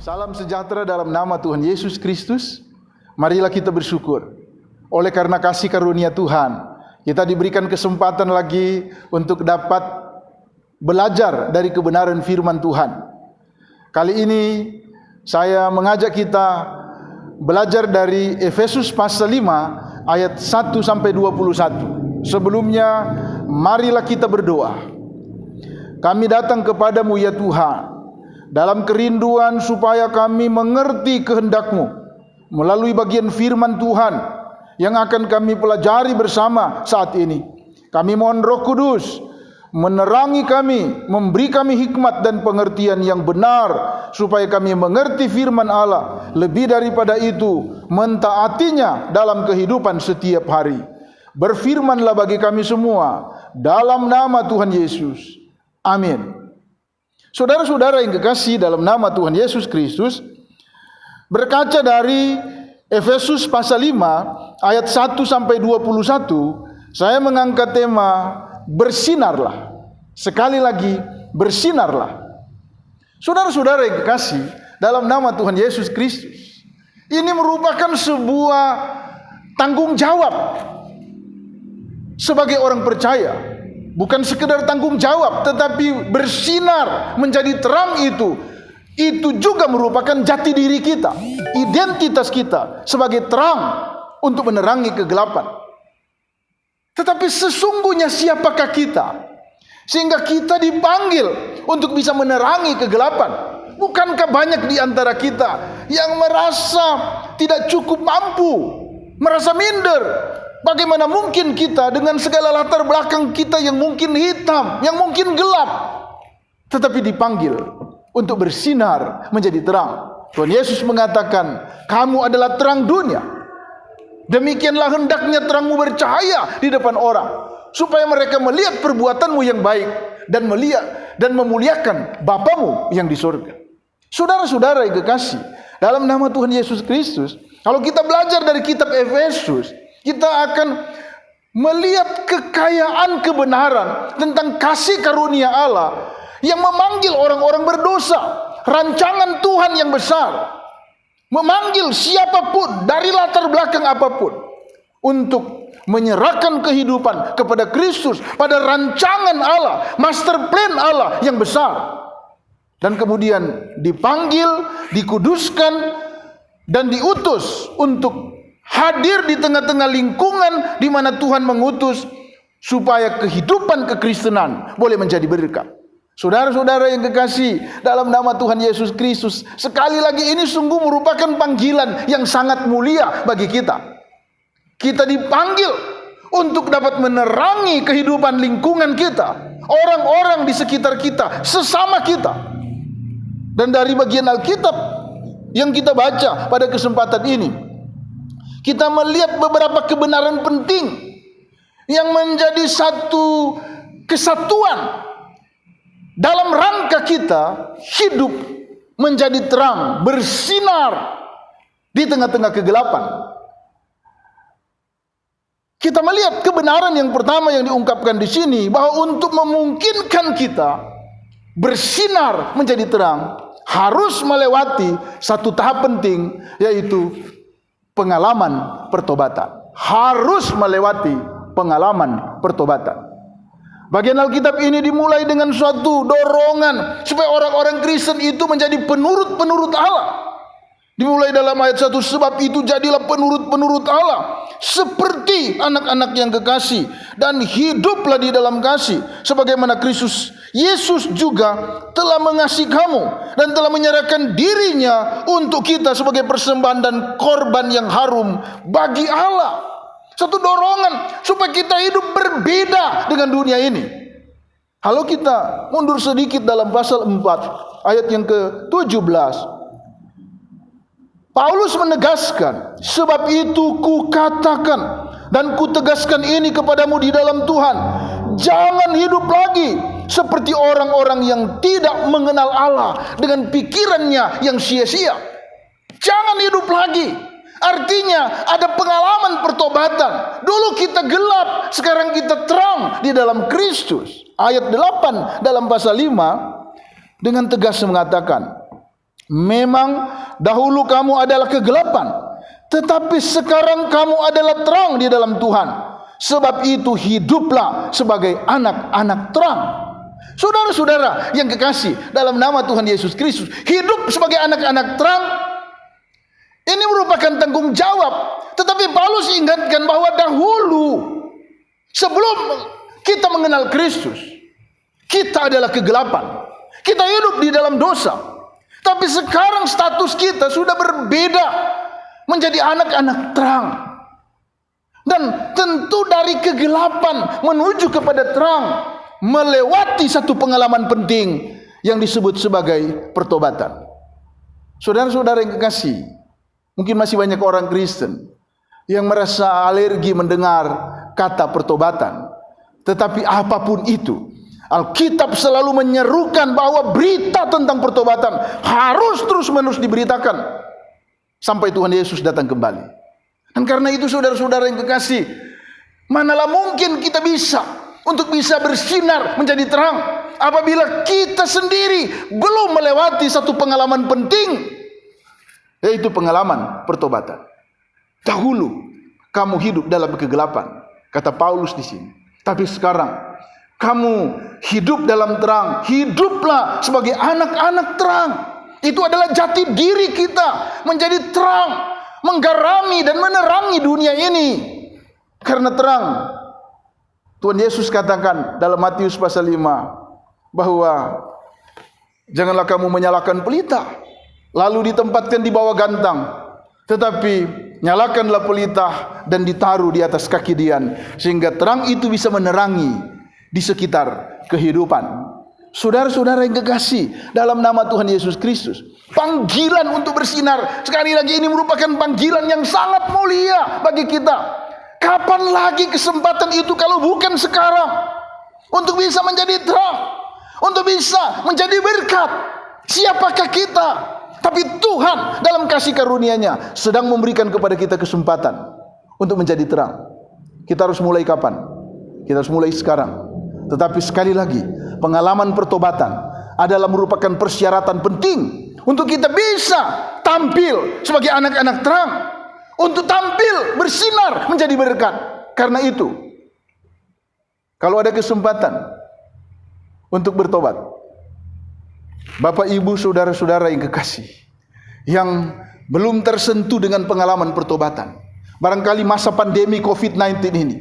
Salam sejahtera dalam nama Tuhan Yesus Kristus. Marilah kita bersyukur. Oleh karena kasih karunia Tuhan, kita diberikan kesempatan lagi untuk dapat belajar dari kebenaran firman Tuhan. Kali ini saya mengajak kita belajar dari Efesus pasal 5 ayat 1 sampai 21. Sebelumnya, marilah kita berdoa. Kami datang kepadamu ya Tuhan, dalam kerinduan supaya kami mengerti kehendak-Mu melalui bagian firman Tuhan yang akan kami pelajari bersama saat ini. Kami mohon Roh Kudus menerangi kami, memberi kami hikmat dan pengertian yang benar supaya kami mengerti firman Allah, lebih daripada itu mentaatinya dalam kehidupan setiap hari. Berfirmanlah bagi kami semua dalam nama Tuhan Yesus. Amin. Saudara-saudara yang kekasih dalam nama Tuhan Yesus Kristus, berkaca dari Efesus pasal 5 ayat 1 sampai 21, saya mengangkat tema bersinarlah. Sekali lagi, bersinarlah. Saudara-saudara yang kekasih dalam nama Tuhan Yesus Kristus, ini merupakan sebuah tanggung jawab sebagai orang percaya. Bukan sekedar tanggung jawab, tetapi bersinar menjadi terang itu juga merupakan jati diri kita, identitas kita sebagai terang untuk menerangi kegelapan. Tetapi sesungguhnya siapakah kita sehingga kita dipanggil untuk bisa menerangi kegelapan? Bukankah banyak di antara kita yang merasa tidak cukup mampu, merasa minder? Bagaimana mungkin kita dengan segala latar belakang kita yang mungkin hitam, yang mungkin gelap, tetapi dipanggil untuk bersinar menjadi terang. Tuhan Yesus mengatakan, kamu adalah terang dunia. Demikianlah hendaknya terangmu bercahaya di depan orang, supaya mereka melihat perbuatanmu yang baik dan melihat dan memuliakan Bapamu yang di surga. Saudara-saudara yang kekasih, dalam nama Tuhan Yesus Kristus, kalau kita belajar dari kitab Efesus, kita akan melihat kekayaan kebenaran tentang kasih karunia Allah yang memanggil orang-orang berdosa, rancangan Tuhan yang besar, memanggil siapapun dari latar belakang apapun untuk menyerahkan kehidupan kepada Kristus pada rancangan Allah, master plan Allah yang besar, dan kemudian dipanggil, dikuduskan, dan diutus untuk hadir di tengah-tengah lingkungan di mana Tuhan mengutus supaya kehidupan kekristenan boleh menjadi berkat. Saudara-saudara yang kekasih dalam nama Tuhan Yesus Kristus, sekali lagi ini sungguh merupakan panggilan yang sangat mulia bagi kita. Kita dipanggil untuk dapat menerangi kehidupan lingkungan kita, orang-orang di sekitar kita, sesama kita. Dan dari bagian Alkitab yang kita baca pada kesempatan ini, kita melihat beberapa kebenaran penting yang menjadi satu kesatuan dalam rangka kita hidup menjadi terang, bersinar di tengah-tengah kegelapan. Kita melihat kebenaran yang pertama yang diungkapkan di sini, bahwa untuk memungkinkan kita bersinar menjadi terang harus melewati satu tahap penting, yaitu pengalaman pertobatan. Harus melewati pengalaman pertobatan. Bagian Alkitab ini dimulai dengan suatu dorongan supaya orang-orang Kristen itu menjadi penurut-penurut Allah. Dimulai dalam ayat 1, sebab itu jadilah penurut-penurut Allah seperti anak-anak yang kekasih, dan hiduplah di dalam kasih sebagaimana Kristus Yesus juga telah mengasihi kamu dan telah menyerahkan dirinya untuk kita sebagai persembahan dan korban yang harum bagi Allah. Satu dorongan supaya kita hidup berbeda dengan dunia ini. Kalau kita mundur sedikit dalam pasal 4 ayat yang ke-17, Paulus menegaskan, sebab itu kukatakan dan kutegaskan ini kepadamu di dalam Tuhan, jangan hidup lagi seperti orang-orang yang tidak mengenal Allah dengan pikirannya yang sia-sia. Jangan hidup lagi. Artinya ada pengalaman pertobatan. Dulu kita gelap, sekarang kita terang di dalam Kristus. Ayat 8 dalam pasal 5 dengan tegas mengatakan, Memang dahulu kamu adalah kegelapan, tetapi sekarang kamu adalah terang di dalam Tuhan. Sebab itu hiduplah sebagai anak-anak terang. Saudara-saudara yang kekasih dalam nama Tuhan Yesus Kristus, hidup sebagai anak-anak terang ini merupakan tanggung jawab. Tetapi Paulus ingatkan bahwa dahulu, sebelum kita mengenal Kristus, kita adalah kegelapan. Kita hidup di dalam dosa. Tapi sekarang status kita sudah berbeda, menjadi anak-anak terang. Dan tentu dari kegelapan menuju kepada terang, melewati satu pengalaman penting yang disebut sebagai pertobatan. Saudara-saudara yang kekasih, mungkin masih banyak orang Kristen yang merasa alergi mendengar kata pertobatan. Tetapi apapun itu, Alkitab selalu menyerukan bahwa berita tentang pertobatan harus terus-menerus diberitakan sampai Tuhan Yesus datang kembali. Dan karena itu saudara-saudara yang kekasih, manalah mungkin kita bisa bersinar menjadi terang apabila kita sendiri belum melewati satu pengalaman penting, yaitu pengalaman pertobatan. Dahulu kamu hidup dalam kegelapan, kata Paulus di sini. Tapi sekarang kamu hidup dalam terang. Hiduplah sebagai anak-anak terang. Itu adalah jati diri kita, menjadi terang, menggarami dan menerangi dunia ini. Karena terang, Tuhan Yesus katakan dalam Matius pasal 5 bahwa janganlah kamu menyalakan pelita lalu ditempatkan di bawah gantang, tetapi nyalakanlah pelita dan ditaruh di atas kaki Dian, sehingga terang itu bisa menerangi di sekitar kehidupan. Saudara-saudara yang kekasih dalam nama Tuhan Yesus Kristus, panggilan untuk bersinar sekali lagi ini merupakan panggilan yang sangat mulia bagi kita. Kapan lagi kesempatan itu kalau bukan sekarang, untuk bisa menjadi terang, untuk bisa menjadi berkat? Siapakah kita? Tapi Tuhan dalam kasih karunia-Nya sedang memberikan kepada kita kesempatan untuk menjadi terang. Kita harus mulai kapan? Kita harus mulai sekarang. Tetapi sekali lagi, pengalaman pertobatan adalah merupakan persyaratan penting untuk kita bisa tampil sebagai anak-anak terang, untuk tampil bersinar menjadi berkat. Karena itu, kalau ada kesempatan untuk bertobat, Bapak, Ibu, saudara-saudara yang kekasih, yang belum tersentuh dengan pengalaman pertobatan, barangkali masa pandemi COVID-19 ini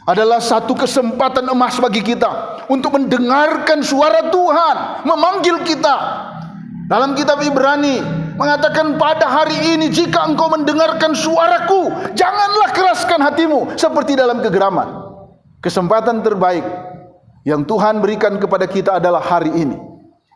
adalah satu kesempatan emas bagi kita untuk mendengarkan suara Tuhan memanggil kita. Dalam kitab Ibrani mengatakan, pada hari ini jika engkau mendengarkan suaraku, janganlah keraskan hatimu seperti dalam kegeraman. Kesempatan terbaik yang Tuhan berikan kepada kita adalah hari ini.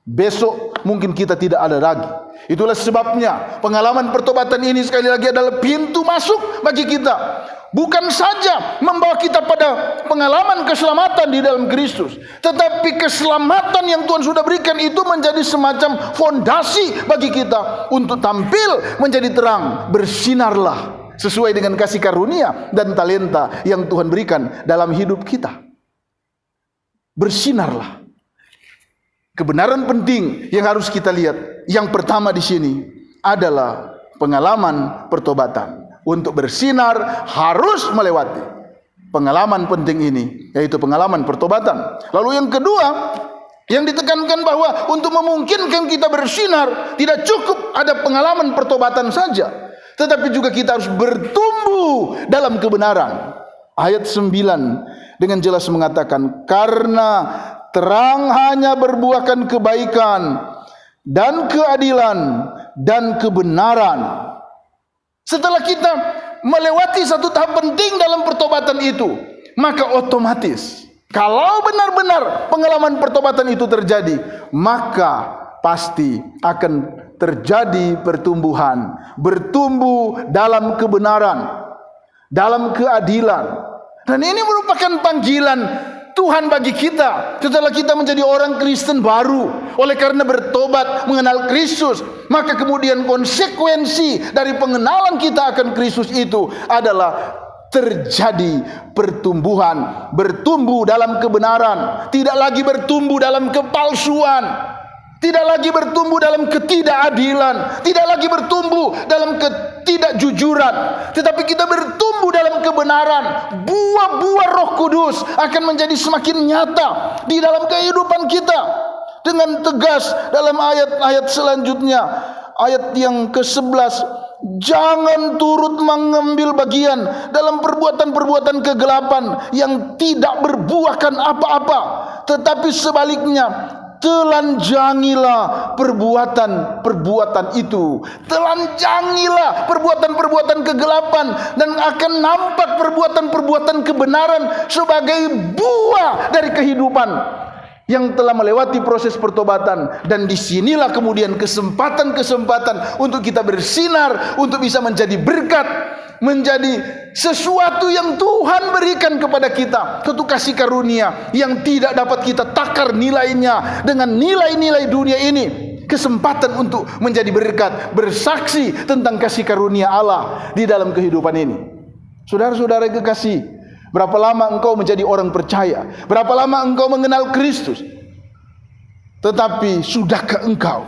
Besok mungkin kita tidak ada lagi. Itulah sebabnya pengalaman pertobatan ini sekali lagi adalah pintu masuk bagi kita. Bukan saja membawa kita pada pengalaman keselamatan di dalam Kristus, tetapi keselamatan yang Tuhan sudah berikan itu menjadi semacam fondasi bagi kita untuk tampil menjadi terang. Bersinarlah sesuai dengan kasih karunia dan talenta yang Tuhan berikan dalam hidup kita. Bersinarlah. Kebenaran penting yang harus kita lihat, yang pertama di sini adalah pengalaman pertobatan. Untuk bersinar harus melewati pengalaman penting ini, yaitu pengalaman pertobatan. Lalu yang kedua, yang ditekankan bahwa untuk memungkinkan kita bersinar, tidak cukup ada pengalaman pertobatan saja, tetapi juga kita harus bertumbuh dalam kebenaran. Ayat 9 dengan jelas mengatakan, karena terang hanya berbuahkan kebaikan dan keadilan dan kebenaran. Setelah kita melewati satu tahap penting dalam pertobatan itu, maka otomatis kalau benar-benar pengalaman pertobatan itu terjadi, maka pasti akan terjadi pertumbuhan, bertumbuh dalam kebenaran, dalam keadilan. Dan ini merupakan panggilan Tuhan bagi kita setelah kita menjadi orang Kristen baru. Oleh karena bertobat mengenal Kristus, maka kemudian konsekuensi dari pengenalan kita akan Kristus itu adalah terjadi pertumbuhan, bertumbuh dalam kebenaran, tidak lagi bertumbuh dalam kepalsuan, Tidak lagi bertumbuh dalam ketidakadilan, tidak lagi bertumbuh dalam ketidakjujuran, tetapi kita bertumbuh dalam kebenaran. Buah-buah Roh Kudus akan menjadi semakin nyata di dalam kehidupan kita. Dengan tegas dalam ayat-ayat selanjutnya, ayat yang ke-11, jangan turut mengambil bagian dalam perbuatan-perbuatan kegelapan yang tidak berbuahkan apa-apa, tetapi sebaliknya telanjangilah perbuatan-perbuatan itu. Telanjangilah perbuatan-perbuatan kegelapan, dan akan nampak perbuatan-perbuatan kebenaran sebagai buah dari kehidupan yang telah melewati proses pertobatan. Dan disinilah kemudian kesempatan-kesempatan untuk kita bersinar, untuk bisa menjadi berkat, menjadi sesuatu yang Tuhan berikan kepada kita, satu kasih karunia yang tidak dapat kita takar nilainya dengan nilai-nilai dunia ini. Kesempatan untuk menjadi berkat, bersaksi tentang kasih karunia Allah di dalam kehidupan ini. Saudara-saudara yang kekasih, berapa lama engkau menjadi orang percaya? Berapa lama engkau mengenal Kristus? Tetapi sudahkah engkau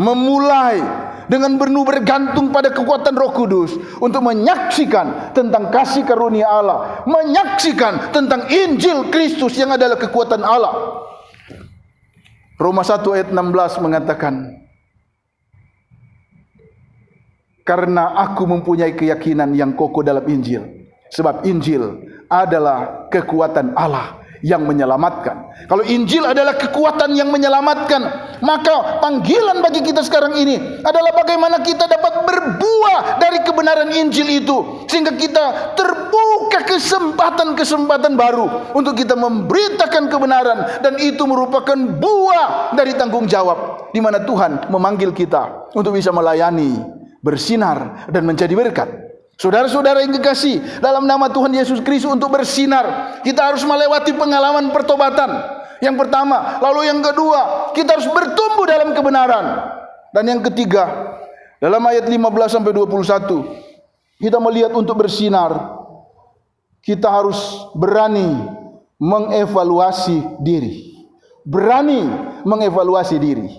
memulai dengan penuh bergantung pada kekuatan Roh Kudus untuk menyaksikan tentang kasih karunia Allah, menyaksikan tentang Injil Kristus yang adalah kekuatan Allah? Roma 1 ayat 16 mengatakan, karena aku mempunyai keyakinan yang kokoh dalam Injil, sebab Injil adalah kekuatan Allah yang menyelamatkan. Kalau Injil adalah kekuatan yang menyelamatkan, maka panggilan bagi kita sekarang ini adalah bagaimana kita dapat berbuah dari kebenaran Injil itu, sehingga kita terbuka kesempatan-kesempatan baru untuk kita memberitakan kebenaran, dan itu merupakan buah dari tanggung jawab di mana Tuhan memanggil kita untuk bisa melayani, bersinar, dan menjadi berkat. Saudara-saudara yang kekasih, dalam nama Tuhan Yesus Kristus, untuk bersinar kita harus melewati pengalaman pertobatan yang pertama. Lalu yang kedua, kita harus bertumbuh dalam kebenaran. Dan yang ketiga, dalam ayat 15-21, kita melihat untuk bersinar, kita harus berani mengevaluasi diri. Berani mengevaluasi diri.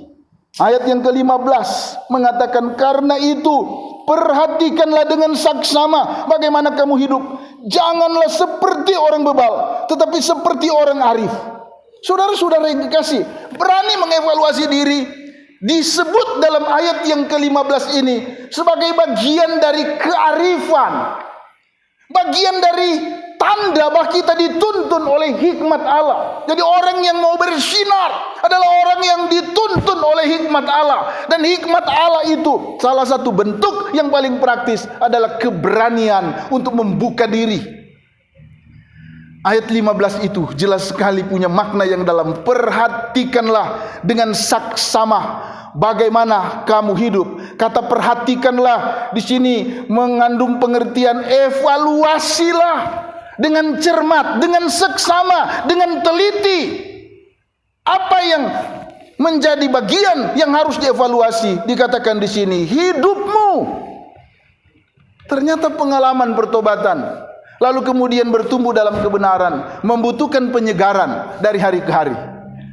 Ayat yang ke-15 mengatakan, karena itu perhatikanlah dengan saksama bagaimana kamu hidup. Janganlah seperti orang bebal, tetapi seperti orang arif. Saudara-saudara yang dikasih, berani mengevaluasi diri disebut dalam ayat yang ke-15 ini sebagai bagian dari kearifan, bagian dari tanda bahwa kita dituntun oleh hikmat Allah. Jadi orang yang mau bersinar adalah orang yang dituntun oleh hikmat Allah. Dan hikmat Allah itu salah satu bentuk yang paling praktis adalah keberanian untuk membuka diri. Ayat 15 itu jelas sekali punya makna yang dalam. Perhatikanlah dengan saksama bagaimana kamu hidup. Kata perhatikanlah di sini mengandung pengertian evaluasilah dengan cermat, dengan seksama, dengan teliti. Apa yang menjadi bagian yang harus dievaluasi? Dikatakan di sini hidupmu. Ternyata pengalaman pertobatan, lalu kemudian bertumbuh dalam kebenaran, membutuhkan penyegaran dari hari ke hari.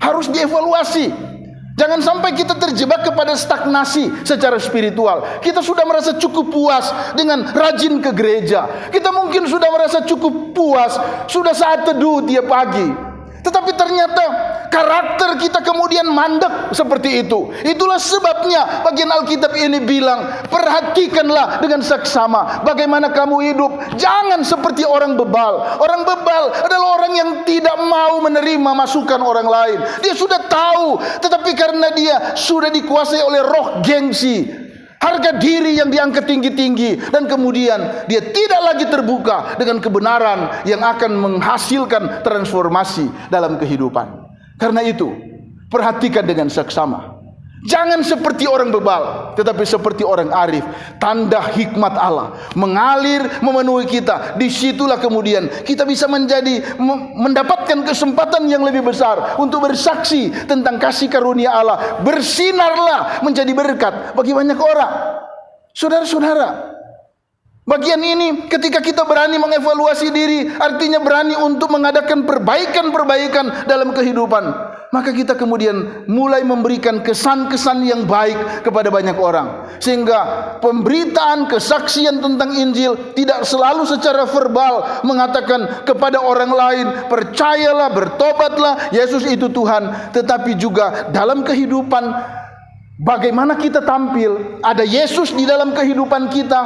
Harus dievaluasi. Jangan sampai kita terjebak kepada stagnasi secara spiritual. Kita sudah merasa cukup puas dengan rajin ke gereja. Kita mungkin sudah merasa cukup puas, sudah saat teduh tiap pagi. Tetapi ternyata karakter kita kemudian mandek seperti itu. Itulah sebabnya bagian Alkitab ini bilang, perhatikanlah dengan saksama bagaimana kamu hidup. Jangan seperti orang bebal. Orang bebal adalah orang yang tidak mau menerima masukan orang lain. Dia sudah tahu, tetapi karena dia sudah dikuasai oleh roh gengsi, harga diri yang diangkat tinggi-tinggi, dan kemudian dia tidak lagi terbuka dengan kebenaran yang akan menghasilkan transformasi dalam kehidupan. Karena itu, perhatikan dengan saksama. Jangan seperti orang bebal, tetapi seperti orang arif. Tanda hikmat Allah mengalir memenuhi kita. Disitulah kemudian kita bisa mendapatkan kesempatan yang lebih besar untuk bersaksi tentang kasih karunia Allah. Bersinarlah menjadi berkat bagi banyak orang. Saudara-saudara, bagian ini ketika kita berani mengevaluasi diri, artinya berani untuk mengadakan perbaikan-perbaikan dalam kehidupan. maka kita kemudian mulai memberikan kesan-kesan yang baik kepada banyak orang, sehingga pemberitaan kesaksian tentang Injil tidak selalu secara verbal mengatakan kepada orang lain, percayalah, bertobatlah, Yesus itu Tuhan, tetapi juga dalam kehidupan bagaimana kita tampil, ada Yesus di dalam kehidupan kita,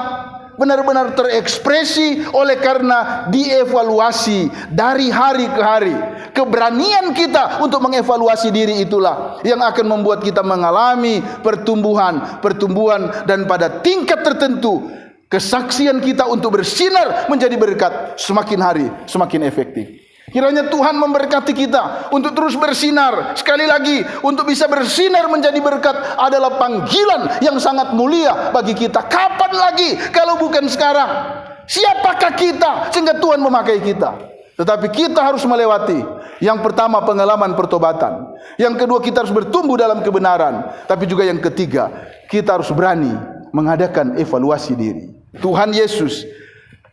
benar-benar terekspresi oleh karena dievaluasi dari hari ke hari. Keberanian kita untuk mengevaluasi diri itulah yang akan membuat kita mengalami pertumbuhan, dan pada tingkat tertentu kesaksian kita untuk bersinar menjadi berkat semakin hari semakin efektif. Kiranya Tuhan memberkati kita untuk terus bersinar. Sekali lagi, untuk bisa bersinar menjadi berkat adalah panggilan yang sangat mulia bagi kita. Kapan lagi kalau bukan sekarang? Siapakah kita sehingga Tuhan memakai kita? Tetapi kita harus melewati, yang pertama, pengalaman pertobatan. Yang kedua, kita harus bertumbuh dalam kebenaran. Tapi juga yang ketiga, kita harus berani mengadakan evaluasi diri. Tuhan Yesus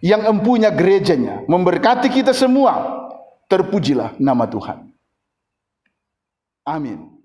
yang empunya gerejanya memberkati kita semua. Terpujilah nama Tuhan. Amin.